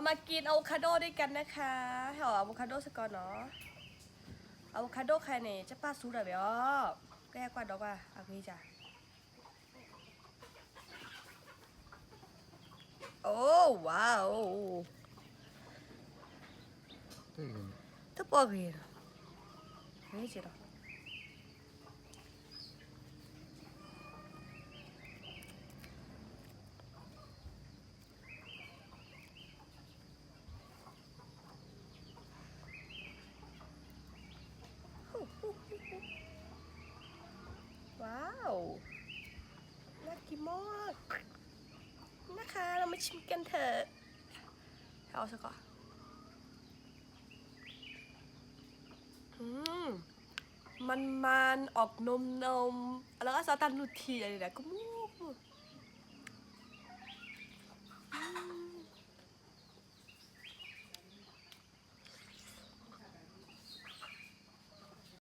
มากินอะโวคาโดด้วยกันนะคะเอาอะโวคาโดสักก่อนเนาะอะโวคาโดใครเนี่ยจะป้าซูดอะเบลแก้กว่าดอกว่าเอาไปจ้ะโอ้ว้าวทุกปอกเลยไม่ใช่หรอว้าวน่ากินมากนะคะเรามาชิมกันเถอะเอาสักก่อนมันออกนมแล้วก็ซอสตันนูทีอะไรนะก็มู